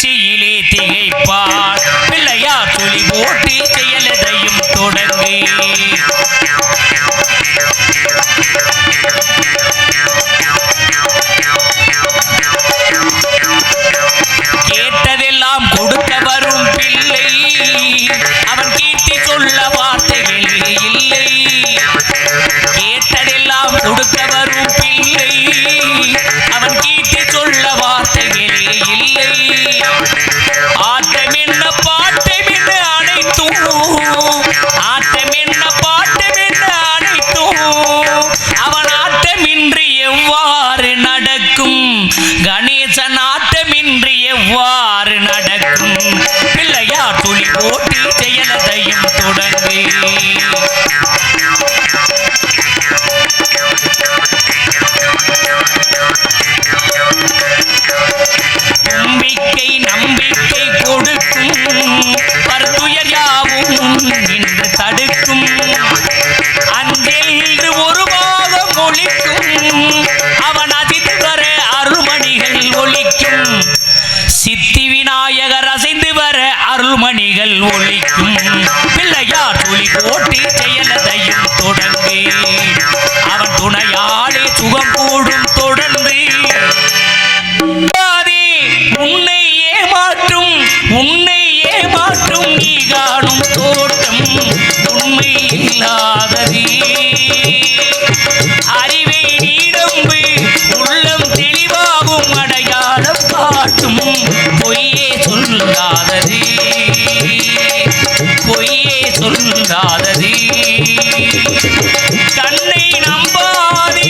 முயற்சியிலே திகைப்பார் பிள்ளையார் துளி போட்டு செயலதையும் தொடங்கு கேட்டதெல்லாம் கொடுக்க வரும் பிள்ளை அவன் கீர்த்தி சொல்ல வார்த்தைகளே இல்லை கேட்டதெல்லாம் கொடுக்க வரும் பிள்ளை அவன் கீர்த்தி சொல்ல வார்த்தைகளே இல்லை ஆட்டமென்ன பாட்டமென்ன அனைத்தும் ஆட்டமென்ன பாட்டமென்ன அனைத்தும் அவன் ஆட்டமின்றி எவ்வாறு நடக்கும் கணேசன் ஆட்டமின்றி எவ்வாறு நடக்கும் பிள்ளையார் துளி போட்டு செயலதையும் தொடங்கு நம்பிக்கை நம்பிக்கை கொடுக்கும் பருத்துயர் யாவும் நின்று தடுக்கும் அன்றென்று ஒரு பாகம் ஒழிக்கும் அவன் அதிர்ந்து வர அருள்மணிகள் ஒழிக்கும் சித்தி விநாயகர் அசைந்து வர அருள்மணிகள் ஒழிக்கும் பிள்ளையார் துளி போட்டு செயலதையும் தொடங்கு அவன் துணையாலே சுகம் கூடும் தொடர்ந்து உன்னை ஏமாற்றும் நீ காணும் தோட்டம் உண்மை இல்லாதது அறிவை நீ நம்பு உள்ளம் தெளிவாகும் அடையாளம் காட்டும் பொய்யே சொல்லாதது பொய்யே சொல்லாதது கண்ணை நம்பாதே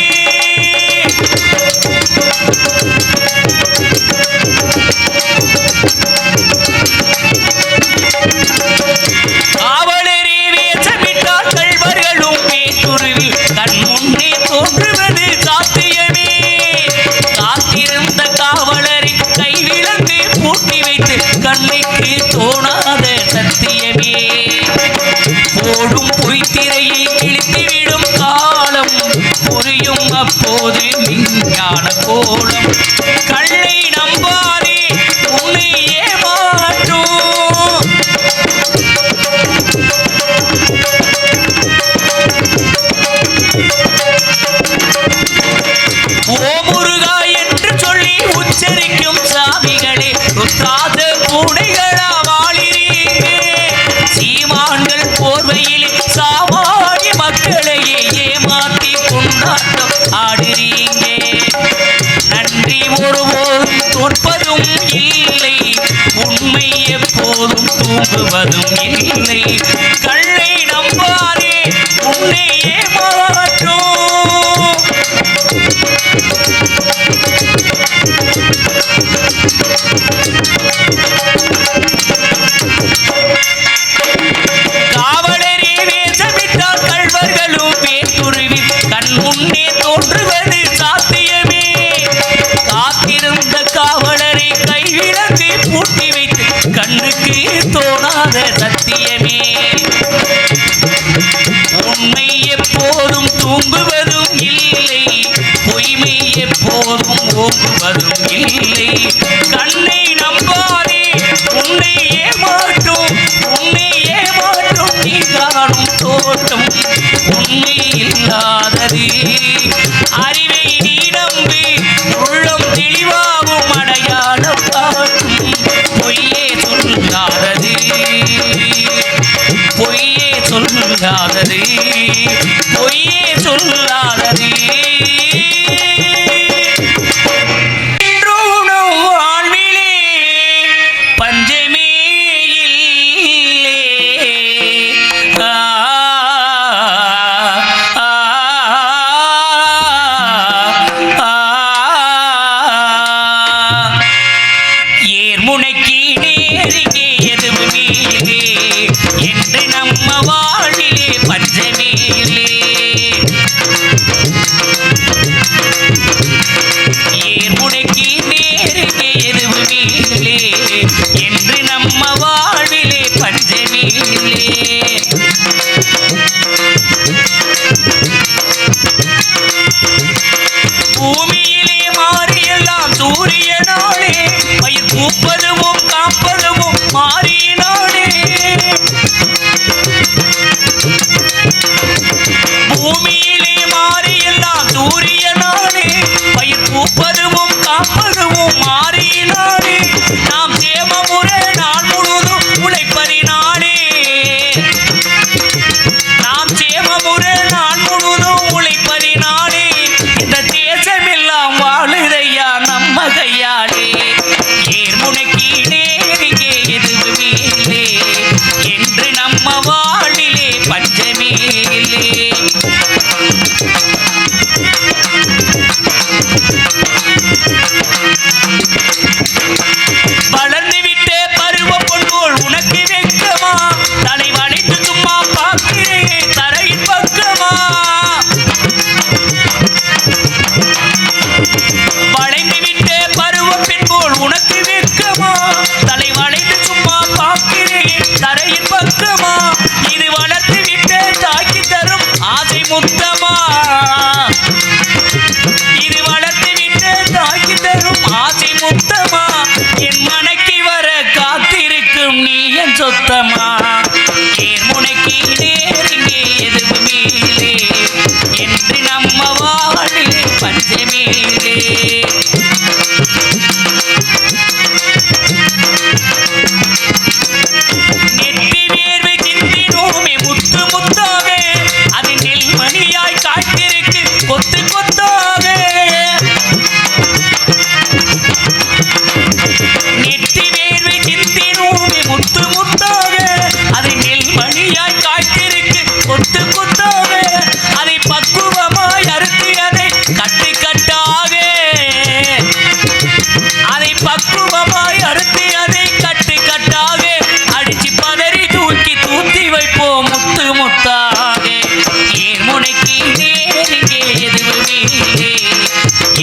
கண்ணுக்கு தோணாத சத்தியமே போடும் பொய்த்திரையை கிழித்துவிடும் காலம் புரியும் அப்போது விஞ்ஞான கோலம் கண்ணை நம்பாதே உன்னை ஏமாற்றும் ஓ முருகா என்று சொல்லி உச்சரிக்கும் சாமிகளே ருத்ராத பூனைகளா வாழிறீங்க சீமான்கள் போர்வையில் சாமானிய மக்களையே ஏமாற்றி கொண்டாட்டம் ஆடுறீங்க நன்றி ஒருபோதும் தோற்பதும் இல்லை உண்மை எப்போதும் தூங்குவதும் இல்லை கண்ணை நம்பாதே உன்னை ஏமாற்றும் காவலரே வேஷமிட்டால் கள்வர்களும் பேசுருவி கண் முன்னே தோன்றுவது சாத்தியமே காத்திருந்த காவலரை கைவிலங்கு பூட்டி வைத்து கண்ணுக்கு தோணாத சத்தியமே உண்மை எப்போதும் தூங்குவதும் இல்லை பொய்மை எப்போதும் ஓங்குவதும் இல்லை கண்ணை நம்பாதே உன்னை ஏமாற்றும் நீ காணும் தோட்டம் உண்மை இல்லாதது அறிவை நீ நம்பி உள்ளம் தெளிவாகும் அடையாளம் காட்டும் பொய்யே சொல்லாதது பொய்யே சொல்லாதது பொய்யே சொல்லாதது வாழ்விலே போல் உனக்கு வெட்கமா? தலை வளைந்து சும்மா பார்க்கிறேன் தரையின் பக்கமா? இது வளர்த்து விட்டு தாக்கி தரும் ஆசை முத்தமா? இது வளர்த்து விட்டு தாக்கி தரும் ஆசை முத்தமா? என் மனைக்கு வர காத்திருக்கும் நீ என் சொத்தமா? முனைக்கு நேருங்கே எதுவுமே என்று நம்ம வாழிலே பஞ்சமேலே. நெற்றி வேர்வை சிந்தினோமே முத்து முத்தாக, அது நெல்மணியாய் காய்த்திருக்கு கொத்து கொத்தாக. நெற்றி வேர்வை சிந்தினோமே முத்து முத்தாக, அது நெல்மணியாய் காய்த்திருக்கு கொத்து கொத்தாக. அதை பக்குவமாய் அறுத்து அதை கட்டு கட்டாக, அதை பக்குவமாய் அறுத்து அதை கட்டு கட்டாக அடிச்சு பதறி தூக்கி தூத்தி வைப்போம் முத்து முத்தாக. ஏன் முனைக்கு நேருங்கே எதுவுமே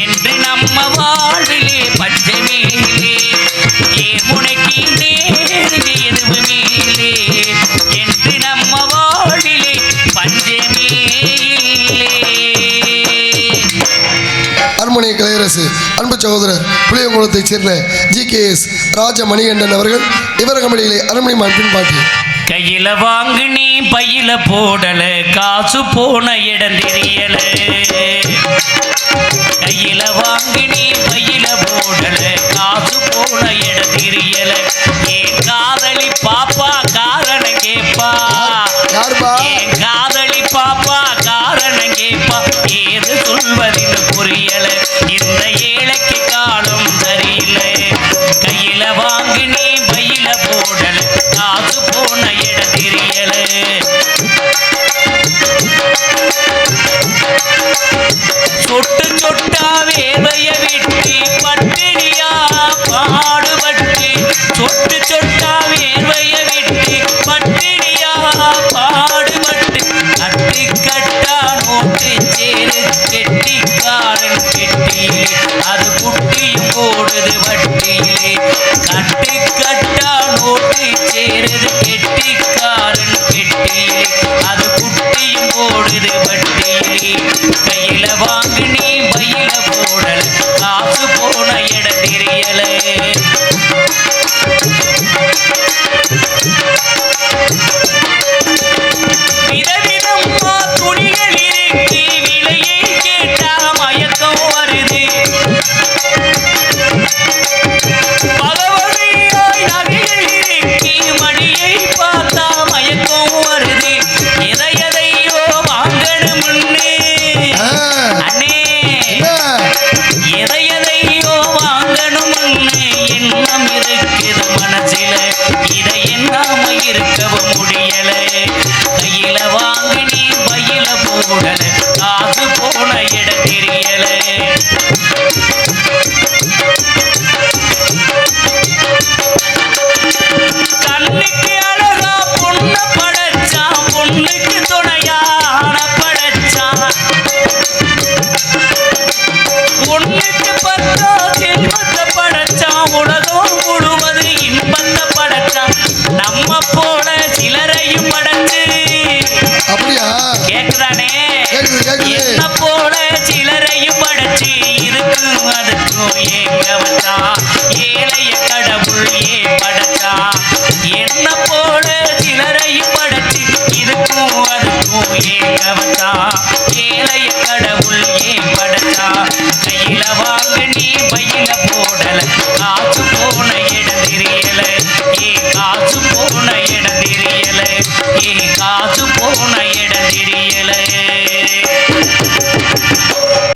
என்று நம்ம வாழ்விலே பஞ்சமேலே. ஏன் முனைக்கு நேருங்கே எதுவுமே என்று நம்ம வாழ்விலே பஞ்சமேலே. அருமணி கலையரசு அன்பு சகோதரர் புளியங்குளத்தைச் சேர்ந்த GKS ராஜ மணிகண்டன் அவர்கள் இவர் கம்பெனியிலே அருமணி மாண்பின் பாட்டி. கையில வாங்கு நீ பையில போடல, காசு போன இடம் தெரியல. கையில வாங்கு நீ பையில போடல, காசு போன இடம் தெரியல. ஏன் காதலி பாப்பா காரணம் கேப்பா, ஏன் காதலி பாப்பா காரணம் கேப்பா. ஏது சொல்வதின்னு புரியல, இந்த ஏழைக்கு காலம் சரியில்லை. கையில வாங்கு நீ பையில போடல, காசு போன இடம் தெரியல. சொட்டு சொட்டா வேவைய விட்டு பட்டினியா பாடுபட்டு, சொட்டு சொட்டா வேவைய விட்டு பட்டினியா பாடுபட்டு, கட்டு கட்டா நோட்டு சேரு கெட்டிக்காரன் கெட்டியிலே, அது குட்டியும் போடுது வட்டியிலே. கட்டு கட்டா நோட்டு சேருது கெட்டிக்காரன் கெட்டியிலே, அது குட்டியும் போடுது வட்டியிலே. கையில வாங்கு நீ பையில போடல, காசு போன இடம் தெரியல. விதவிதமா துணிகள் இருக்கு, விலையை கேட்டா மயக்கம் வருது. பகவதியாய் நகைகள் இருக்கு, மடியை பார்த்தா மயக்கம் வருது. எதை எதையோ வாங்கணும்னு அண்ணே, எதை எதையோ வாங்கணும்னு எண்ணம் இருக்குது மனசில, இதை எண்ணாம இருக்கவும் முடியல. கையில வாங்கு நீ பையில போடல, காசு போன இடம் தெரியல. கண்ணுக்கு அழகா பொண்ண படைச்சான், பொண்ணுக்கு துணையான படைச்சான். பொண்ணுக்கு பத்தா செல்வத்தை படைச்சான், உலகம் முழுவது இன்பத்தை படைச்சான். நம்ம போல சிலரையும் படைச்சு, அப்படியா? கேக்குதானே? என்ன போல சிலரையும் படைச்சு, இருக்கும் அதுக்கும் ஏங்க வச்சான். ஏழைய கடவுள் ஏன் படைச்சான்? என்ன போல சிலரையும் படைச்சு, இருக்கும் அதுக்கும் ஏங்க வச்சான். ஏழைய கடவுள் ஏன் படைச்சான்? கையில வாங்கு நீ பையில போடல, காசு போன இடம் தெரியல. ஏ காசு போன இடம் தெரியல, ஏ காசு போன இடம் தெரியல.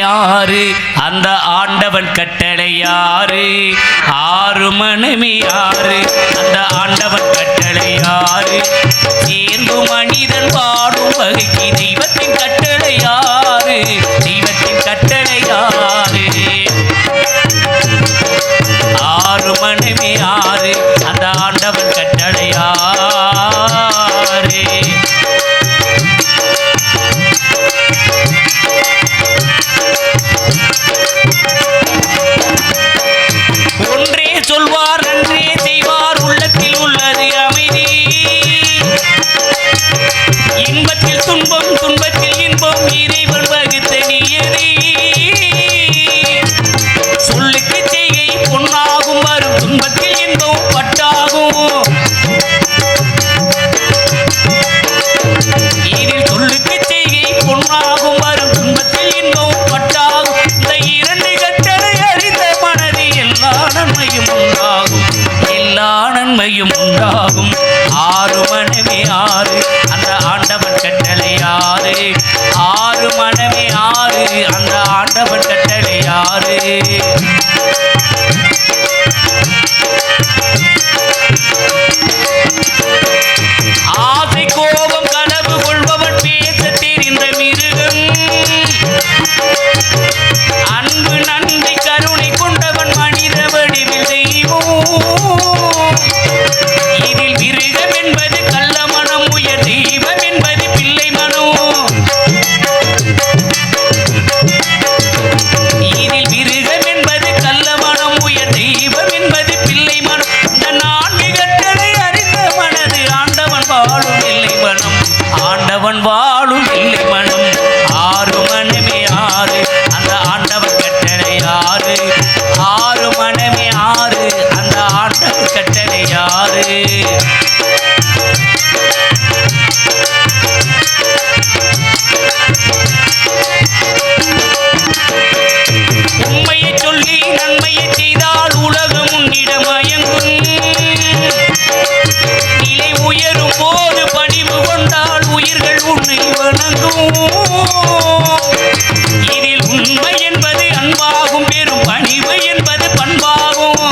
யாரு அந்த ஆண்டவன் கட்டளை யாரு? ஆறு மனமே யாரு அந்த ஆண்டவன் கட்டளை யாரு? சேர்ந்து மனிதன் வாடும் வகைக்கு தெய்வத்தின் கட்டளை யாரு? தெய்வத்தின் கட்டளை யாரு? ஆறு மனமே யாரு அந்த ஆண்டவன் கட்டளை யாரு? ஒன்றே நன்மையும் உண்டாகும். ஆறு மனமே ஆறு அந்த ஆண்டவன் கட்டளை ஆறு. ஆறு மனமே ஆறு அந்த ஆண்டவன் கட்டளை ஆறு. ஆசை கோபம் கனவு கொள்பவன் பேச தெரிந்த மிருகம். அன்பு நன்றி கருணை கொண்டவன் மனித வடிவில் தெய்வம். இதில் மிருகம் என்பது கள்ள மனம், உயர் தெய்வம் என்பது பிள்ளை மனம். இதில் மிருகம் என்பது கள்ள மனம், உயர் தெய்வம் என்பது பிள்ளை மனம். இந்த நான்கு கட்டளை அறிந்த மனது ஆண்டவன் வாழும் இல்லை மனம். ஆண்டவன் வாழும் இல்லை மனம். ஆறு மனமே ஆறு அந்த ஆண்டவன் கட்டளை ஆறு. ஆறு மனமே ஆறு அந்த ஆண்டவன் கட்டளை ஆறு. உண்மையை சொல்லி நன்மையை செய்தால் உலகம் உன்னிடம் மயங்கும். நிலை உயரும் போது பணிவு கொண்டால் உயிர்கள் உன்னை வணங்கும். இதில் உண்மை என்பது அன்பாகும், பெரும் பணிவு என்பது பண்பாகும்.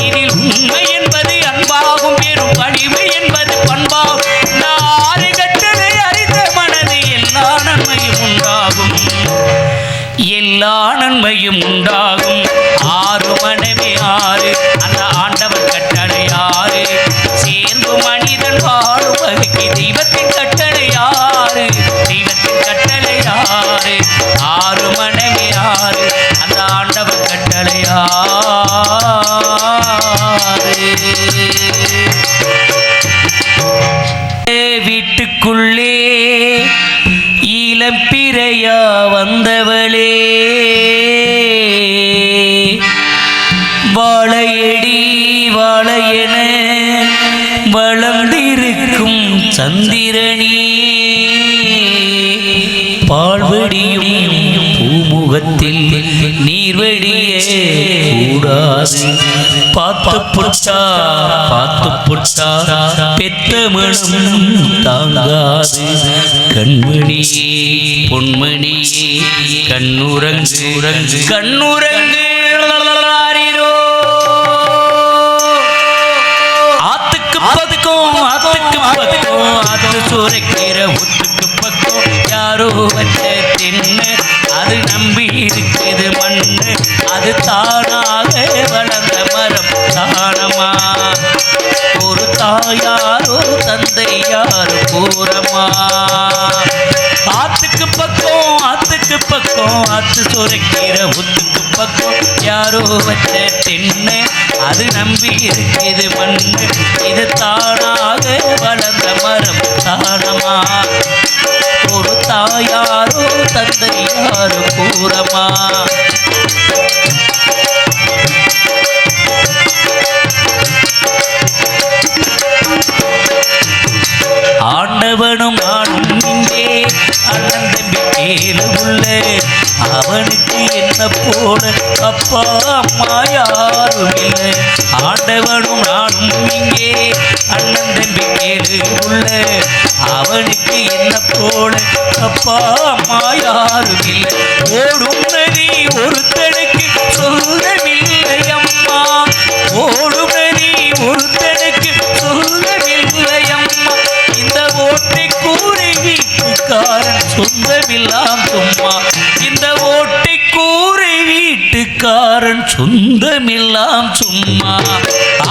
இதில் உண்மை என்பது அன்பாகும், பெரும் பணிவு என்பது பண்பாகும். இந்த ஆறு கட்டளை அறிந்த மனது எல்லா நன்மையும் உண்டாகும். எல்லா நன்மையும் உண்டாகும். ஆறு மனமே ஆறு அந்த ஆண்டவன் கட்டளை ஆறு. சேர்ந்து மனிதன் வாழும் வகைக்கு தெய்வத்தின் கட்டளை ஆறு. தெய்வத்தின் கட்டளை ஆறு. ஆறு மனமே ஆறு அந்த ஆண்டவன் கட்டளை ஆறு. வீட்டுக்குள்ளே இளம் பிறையா வந்தவளே, வாழையடி வாழையென வளர்ந்திருக்கும் சந்திரனே, பால்வடியும் பூமுகத்தில் நீர்வடிய கூடாது. பார்த்து புட்டா பெத்த மனம் தாங்காது. கண்மணியே பொன்மணியே கண்ணுறங்கு கண்ணுறங்கு. ஆத்துக்கு பதுக்கும் ஆத்துக்கு பதுக்கும் ஆத்து சுரைக்கிற ஒத்துக்கு பக்கம் யாரோ வச்ச தின்ன அது நம்பி இருக்குது மண்ணு. அது தானாக வளர்ந்த மரம் தானமா. ஒரு தாயாரோ தந்தை யாரு கூறமா. ஆத்துக்கு பக்கம் ஆத்து சுரைக்கிற ஒத்துக்கு பக்கம் யாரோ வச்ச தின்ன அது நம்பி இருக்குது மண்ணு. இது தானாக வளர்ந்த மரம் தானமா. ஒரு தாயாரோ தந்தை யாரு கூறமா. ஆண்டவனும் நானும் இங்கே அண்ணன் தம்பி கேளு உள்ள. அவனுக்கு என்ன போல அப்பா அம்மா யாரும் இல்லை. ஆண்டவனும் நானும் இங்கே அண்ணன் தம்பி கேளு உள்ள. அவனுக்கு என்ன போல அப்பா அம்மா யாரும் இல்லை. ஓடும் நதி ஒருத்தனுக்கு சொல்லவில்லை அம்மா. ஓடும் நதி ஒருத்தனுக்கு சொல்லவில்லை அம்மா. இந்த ஓட்டை கூரை வீட்டுக்காரன் சொந்தமில்லாம் சும்மா. இந்த ஓட்டை கூரை வீட்டுக்காரன் சொந்தமில்லாம் சும்மா.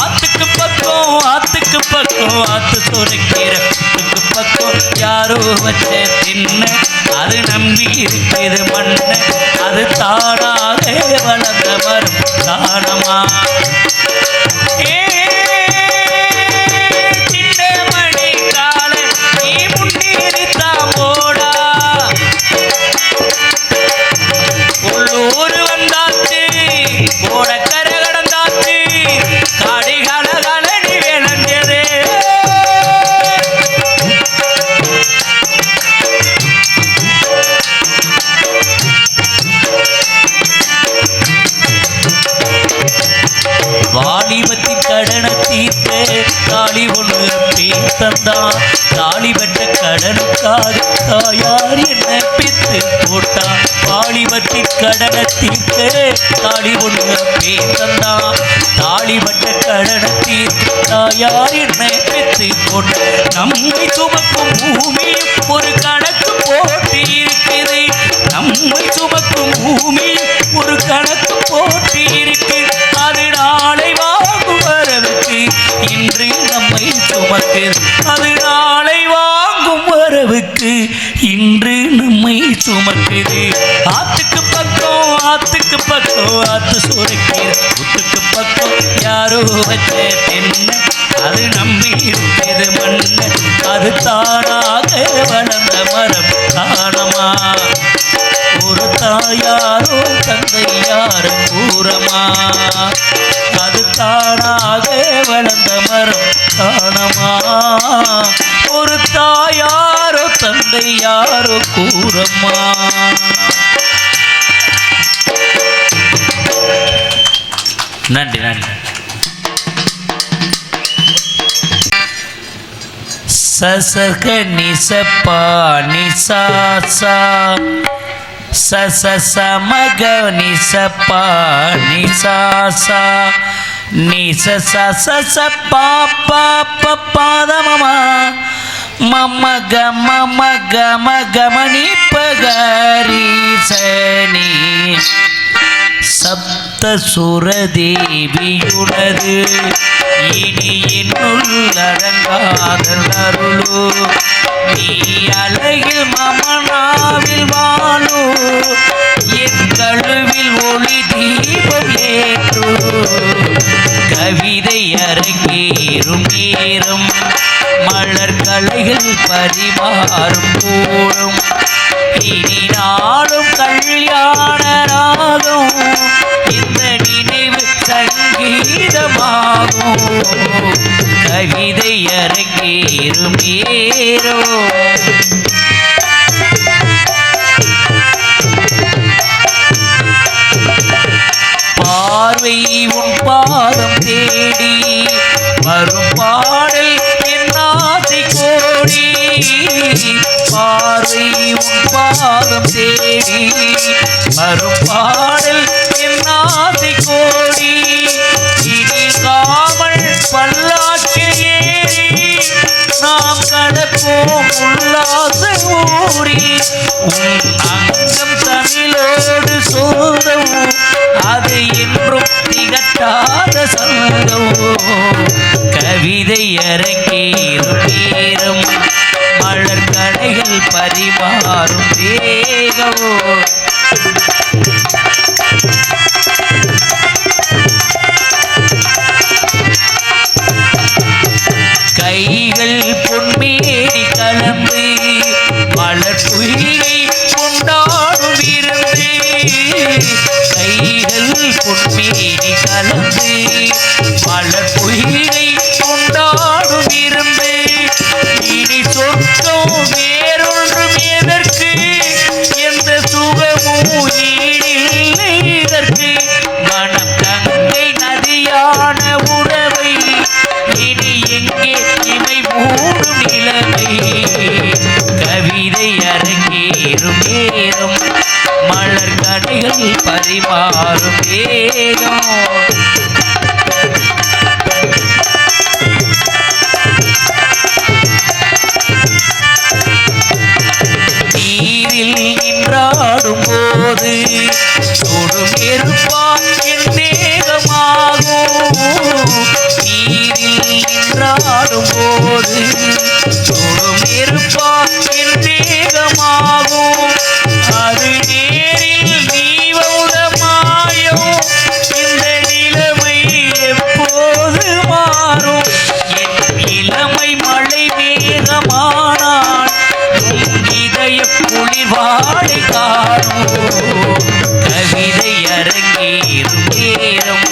ஆத்துக்கு பக்கம் ஆத்து சுரைக்கிற பக்கம் யாரோ வச்ச தின்ன அது நம்பி இருக்குது மண்ணு. அது தானாக வளர்ந்த மரம் தானமா. உள்ளூர் வந்தாச்சு ஓடக்கரை கடந்தாச்சு காடிகால கலடி விளைஞ்சது. தந்தான். தாலிபட்ட கடனுக்காக தாயார் என்ன பித்து போட்டான். வாலிபத்தின் கடனை தீர்க்க தாலி ஒண்ணு பேர் தந்தான். தாலிபட்ட கடனை தீர்க்க தாயார் என்ன பித்து போட்டான். நம்மை சுமக்கும் பூமியும் ஒரு கணக்கு போட்டு இருக்குது. நம்மை சுமக்கும் பூமியும் ஒரு கணக்கு போட்டு இருக்கு. அது நாளை வாங்கும் வரவுக்கு இன்று நம்மை சுமக்கு. அது நாளை வாங்கும் வரவுக்கு இன்று நம்மை சுமக்குது. ஆத்துக்கு பக்கம் ஆத்துக்கு பக்கம் ஆத்து சுரைக்கிற புத்துக்கு பக்கம் யாரோ வச்ச தென்ன அது நம்பி இருக்கிறது மண்ண. அது தானாக வளர்ந்த மரம் காணமா. ஒரு தாயாரோ தந்தையாரோ கூறமா. அது தானாக வளர்ந்த மரம் காணமா. ஒரு தாயாரோ தந்தையாரோ கூறமா. நன்றி நன்றி. சசக நிசப்பா நிசாசா சச சமக நிசப்பா நிசாசா நிச சச பாப்பா பாதமமா மம கம கம கமணி பகரி சனி சப்த சுரதேவியுனது இனி என்னுள் அடங்காதல் அருளோ. நீ அழகில் மமனாவில் வாழோ. என் கழுவில் ஒளி தீபம் ஏற்றோ. கவிதை அரங்கேறும் நேரம் மலர் கலைகள் பரிமாறும் கூடும். இனி நாளும் கல்யாண ராகம் இந்த நினைவு சங்கீதமாகும். கவிதை அரங்கேறும் நேரோ. பார்வை உன் பாதம் தேடி வரும் பாடல் என் ஆசை கோடி. பார்வை உன் பாதம் தேடி வரும் பாடல் என் ஆசை கோடி. இனி காமல் பல்லாக்கில் ஏறி நாம் கடப்போம் உல்லாச ஊரி. உன் அங்கம் தமிழோடு சோதம் அது என்றும் திகட்டாத சந்தம். கவிதை அரங்கேறும் நேரம் மலர் கடைகள் பரிமாறும் வேகமோ. கைகள் பொன்மேனி கலந்து மலர் பொய்கை கொண்டாடும் இருந்து. கைகள் பொன்மேனி கலந்து மலர் பொய்கை கொண்டாடும் இருந்து. இனி சொர்க்கம் வேறொன்றும் எதற்கு எந்த சுகமும் ஈடில்லை இதற்கு. மனம் கங்கை நதியான உறவை இனி எங்கே இமை மூடும் நிலைமை. கவிதை அரங்கேறும் நேரம் மலர் கடைகள் பரிமாறும் வேகம். நீரில் நின்றாடும் போது தொடும் நெருப்பான் என் தேகமாகும். நீரில் நின்றாடும் போது தொடும் நெருப்பான் என் தேகமாகும். அது நேரில் நீவமாயும் இந்த நிலைமை எப்போது மாறும். என் இளமை மழை மேகமானான் இதய குளிர்வாடை காணும். கவிதை அரங்கேறும் நேரம்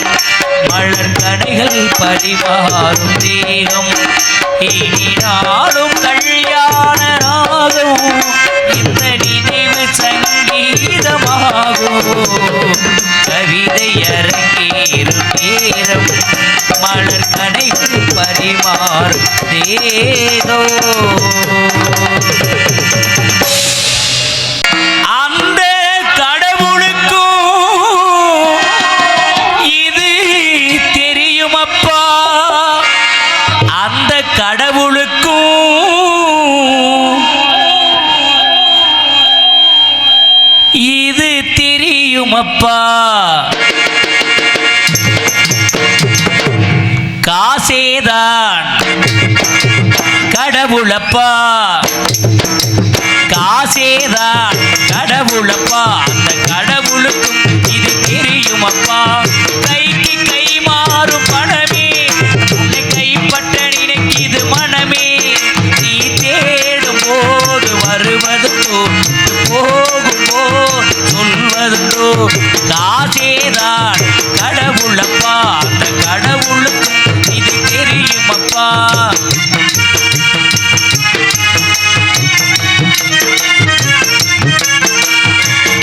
மலர் கடைகள் பரிமாறும் தேகம். இனி நாளும் கல்யாண ராகம் இந்த நினைவு சங்கீதமாகும். கவிதை அரங்கேறும் நேரம் மலர் கடைகள் பரிமாறு தேதோ அந்த கடவுளுக்கும் இது தெரியுமப்பா அந்த கடவுளுக்கும் இது தெரியுமப்பா காசேதான் கடவுளப்பா காசேதான் கடவுளப்பா அந்த கடவுளுக்கும் இது தெரியுமப்பா கைக்கு கை மாறும் பணமே உன்னை கைப்பற்ற நினைக்கிது மனமே நீ தேடும் போது வருவதுண்டோ போகும் போது சொல்வதுண்டோ காசேதான் கடவுளப்பா அந்த கடவுளுக்கும் இது தெரியுமப்பா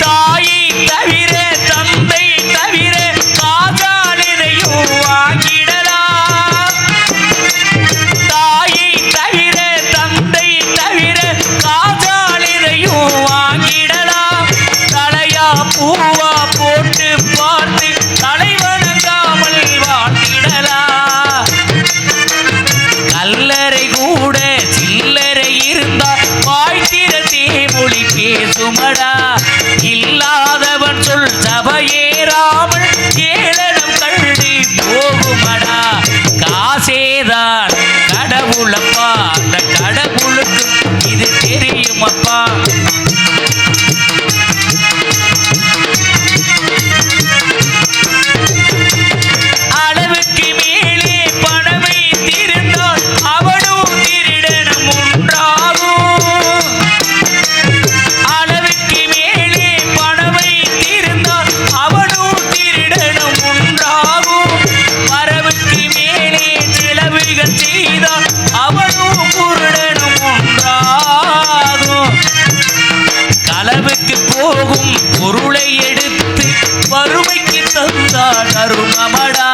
தாயை தவிர தந்தை தவிர காசாலினையும் வாங்கிடலாம் தாயை தவிர தந்தை தவிர காசாலினையும் வாங்கிடலாம் தலையா பூவா போட்டு பார்த்து தலைவணங்காமல் வாழ்ந்திடலாம் கல்லறை கூட சில்லறை இருந்தா வாழ்த்திரத்தே மொழி பேசுமடா இல்லாதவன் சொல் சபையேறாமல் ஏளனம் கண்டு போகுமடா காசேதான் கடவுளப்பா அந்த கடவுளுக்கு இது தெரியுமப்பா அளவுக்கு மேலே பணமை திருந்தால் அவனும் திருடனும் உண்டாகும் அளவுக்கு மேலே பணமை திருந்தால் அவனும் திருடனும் உண்டாகும் வரவுக்கு மேலே செலவுகள் செய்தால் அவனும் குருடனும் உண்டாகும் களவுக்கு போகும் பொருளை எடுத்து வறுமைக்கு தந்தால் அருமமடா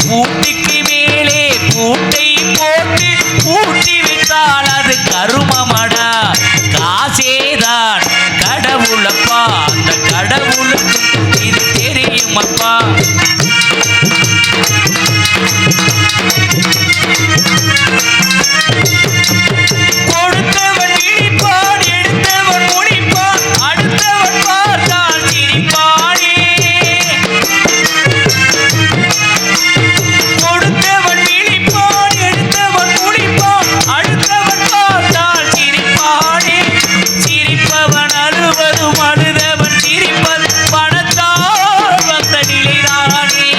பூட்டிக்கு மேலே பூட்டை போட்டு பூட்டி விட்டால் அது கருமமடா காசேதான் கடவுளப்பா அந்த கடவுளுக்கு இது தெரியுமப்பா கொடுத்தவன் இழிப்பான் எடுத்தவன் முடிப்பான் அடுத்தவன் பார்த்தால் சிரிப்பானே கொடுத்தவன் இழிப்பான் எடுத்தவன் முடிப்பான் அடுத்தவன் பார்த்தால் சிரிப்பானே சிரிப்பவன் அழுவதும் அழுதவன் சிரிப்பது பணத்தால் வந்த நிலைதானே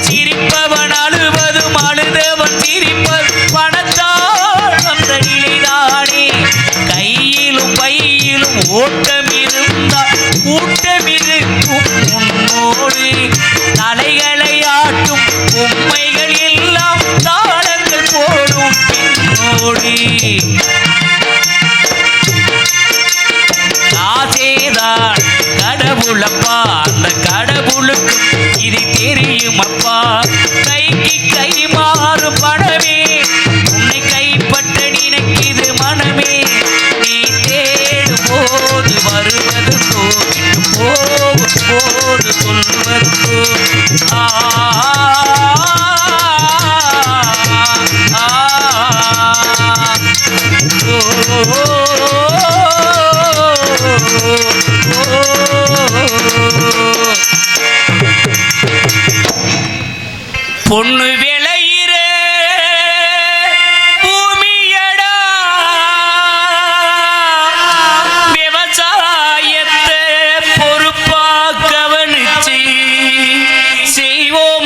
சிரிப்பவன் அழுவதும் அழுதவன் சிரிப்பது பணத்தால் வந்த நிலைதானே கையிலும் பையிலும் ஓட்டம் இருந்தால் கூட்டம் இருக்கும் முன்னோடு தலைகளை ஆட்டும் பொம்மைகள் எல்லாம் தாளங்கள் போடும் பின்னோடு காசேதான் கடவுளப்பா அந்த கடவுளுக்கு இது தெரியுமப்பா கைக்கு கை மாறும் பணமே உன்னை கைப்பற்ற நினைக்கிது மனமே நீ தேடும் போது வருவதுண்டோ போகும் போது சொல்வதுண்டோ ஆ பொண்ணு விளையிற பூமியடா விவசாயத்தை பொறுப்பா கவனிச்சு செய்வோம்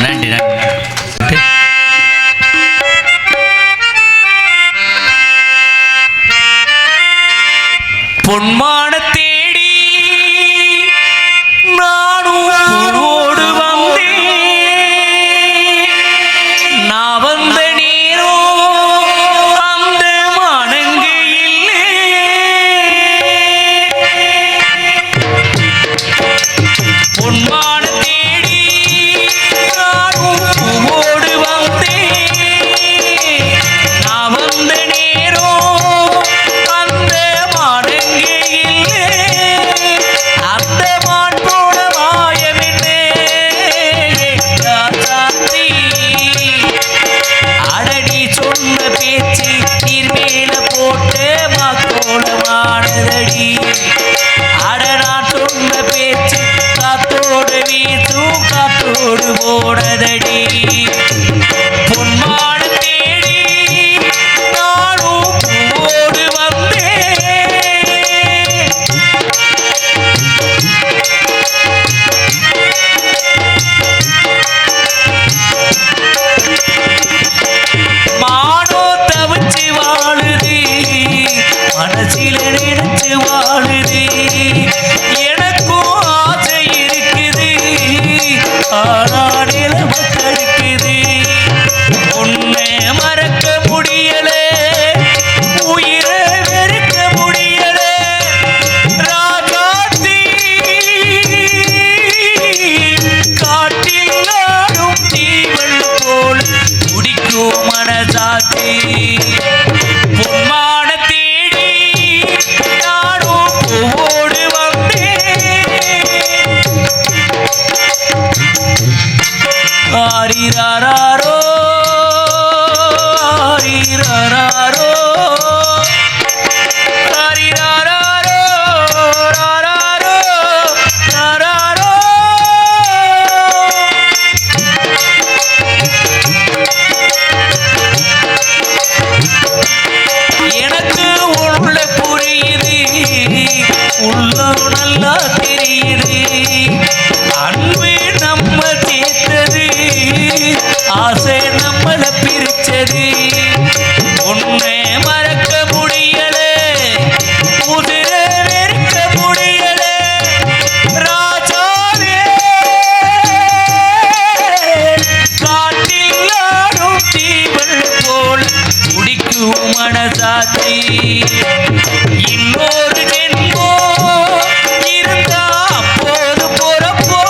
நன்றி நன்றி. பொன்மான தேடி நானும் ஓடு வந்தேன். நான் வந்த நேரம் அந்த மானங்கு இல்லை. பொன்மான தேடி நானும் ஓடு வந்தேன். நான் வந்த நேரம் அந்த மானங்கு இல்லை. அந்த மான் போல மாயமில்லை ராசாத்தி. அடடி சொன்ன பேச்சு நீர் மேல போட்டு மாக்கோளமானதடி. அட நான் சொன்ன பேச்சு காத்தோடு வீசும் காத்தோடு போனதடி. பொன்மான தேடி நானும் பூவோடு வந்தேன். மானோ தவிச்சு வாழுது மனசில நினைச்சு வாழுது. எனக்கும் ஆசை இருக்குது ஆனா நிலவு தடுக்குது. உன்னை மறக்க முடியல உயிரை வெறுக்க முடியல ராஜாத்தி. காட்டில் ஆடும் தீவள் போல் குடிக்கும் மனசாத்தி. பொன்மான தேடி நானும் பூவோடு வந்தேன். ஆரிராரோ ஆரிராரோ ஆரிராரோ ராரோ ராரோ. எனக்கு உள்ள புரியுது உள்ளம் நல்லா தெரியுது. அன்பு நம்ம சேர்த்தது ஆசை நம்மள பிரிச்சது. உன்னை மறக்க முடியல உதிர வெறுக்க முடியல ராஜாவே. காட்டில் ஆடும் தீவள் போல் குடிக்கும் மனசாத்தி. இன்னொரு ஜென்மோ இருந்தா அப்போது பொறப்போ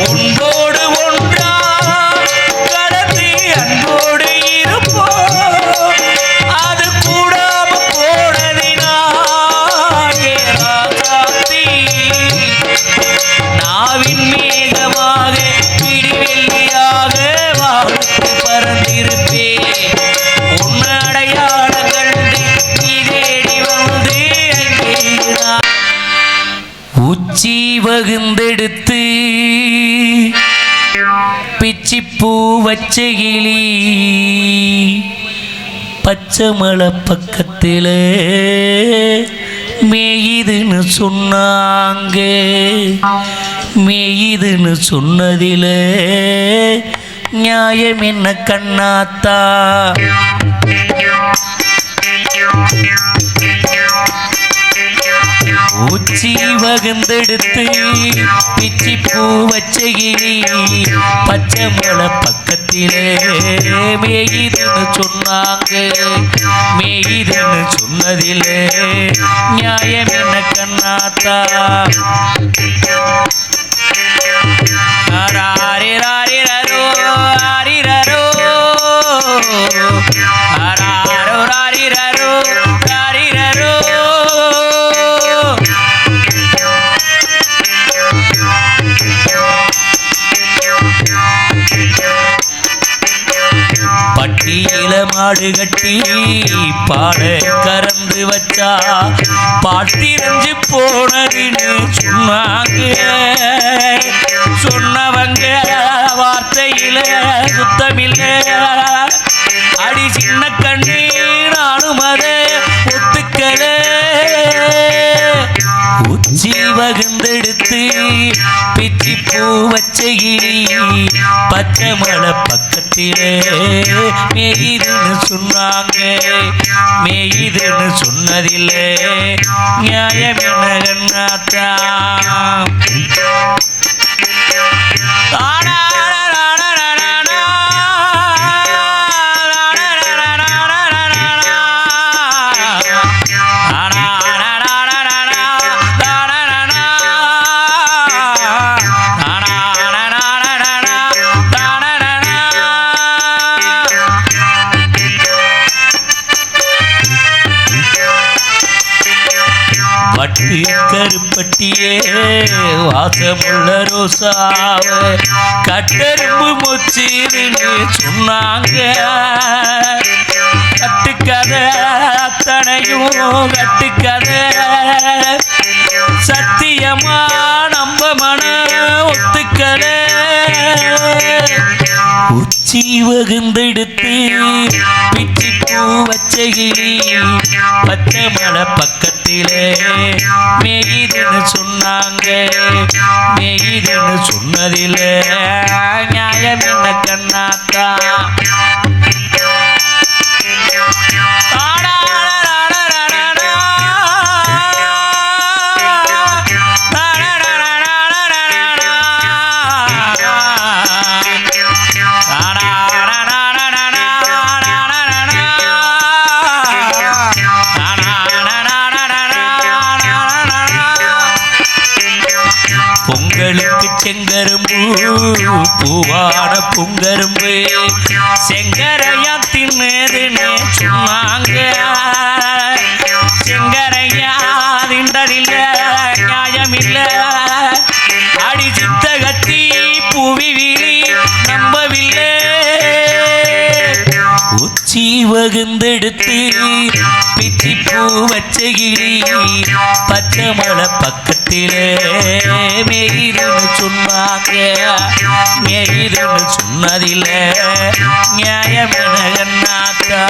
உன்னோடு ஒன்றா கலந்து அன்போடு இருப்போ. அது கூடாம போனதினா ராசாத்தி. நாவின் மேகமாக பிடிவெள்ளியாக வானுக்கு பறந்திருப்பேன். உன்னை அடையாளம் கண்டு நீ தேடி வந்து அங்கேதான். உச்சி வகுந்தெடுத்து பிச்சிப்பூ வச்ச கிளி பச்சை மலை பக்கத்தில் மேயுதுன்னு சொன்னாங்க. மேயுதுன்னு சொன்னதில் நியாயம் என்ன கண்ணாத்தா. உச்சி வகுந்தெடுத்து பிச்சி பூ வச்ச கிளி பச்சை மலை பக்கத்திலே மேயுதுன்னு சொன்னாங்க. மேயுதுன்னு சொன்னதிலே நியாயம் என்ன கண்ணாத்தா. ஆரிரரோ ஆரிரரோ ஆராரோ ஆரிரரோ ஆரிரரோ. பட்டியில மாடு கட்டி பாட கறந்து வச்சா பாட்டிரஞ்சு போனதுன்னு சொன்னாங்க. சொன்னவங்க வார்த்தையில சுத்தமில்ல. அடி சின்ன கண்ணு நானும் அதை ஒத்துக்கல. உச்சி வகுந்தெடுத்து பிச்சி பூ வச்சகிரி பச்சை மலை பக்கத்திலே மேயுதுன்னு சொன்னாங்க. மேயுதுன்னு சொன்னதில்லை நியாயம் என்ன கண்ணாத்தா. பட்டு கருப்பட்டியே வாசமுள்ள ரோசாவ கட்டெரும்பு மொச்சின்னு சொன்னாங்க. கட்டுக்கதை அத்தனையும் கட்டுக்கதை சத்தியமா நம்ப மன ஒத்துக்கதை. உச்சி வகுந்தெடுத்து பிச்சி பூ வச்சகிரி பச்சை மலை பக்கத்திலே மேயுதுன்னு சொன்னாங்க. மேயுதுன்னு சொன்னதில்லை நியாயம் என்ன கண்ணாத்தா. பொங்கலுக்கு செங்கரும்பு பூவான பொங்கரும்பு செங்கரையா தின்னதுன்னு சொன்னாங்க. செங்கரையா தின்றதில்ல நியாயமில்ல அடி சித்தகத்தி புவிவிழி நம்பவில்லை. உச்சி வகுந்தெடுத்து பிச்சி பூ வச்சகிரி பச்சை மலை பக்கத்திலே மேயுதுன்னு சொன்னாங்க. மேயுதுன்னு சொன்னதில்லை நியாயம் என கண்ணாத்தா.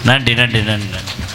நன்றி நன்றி நன்றி நன்றி.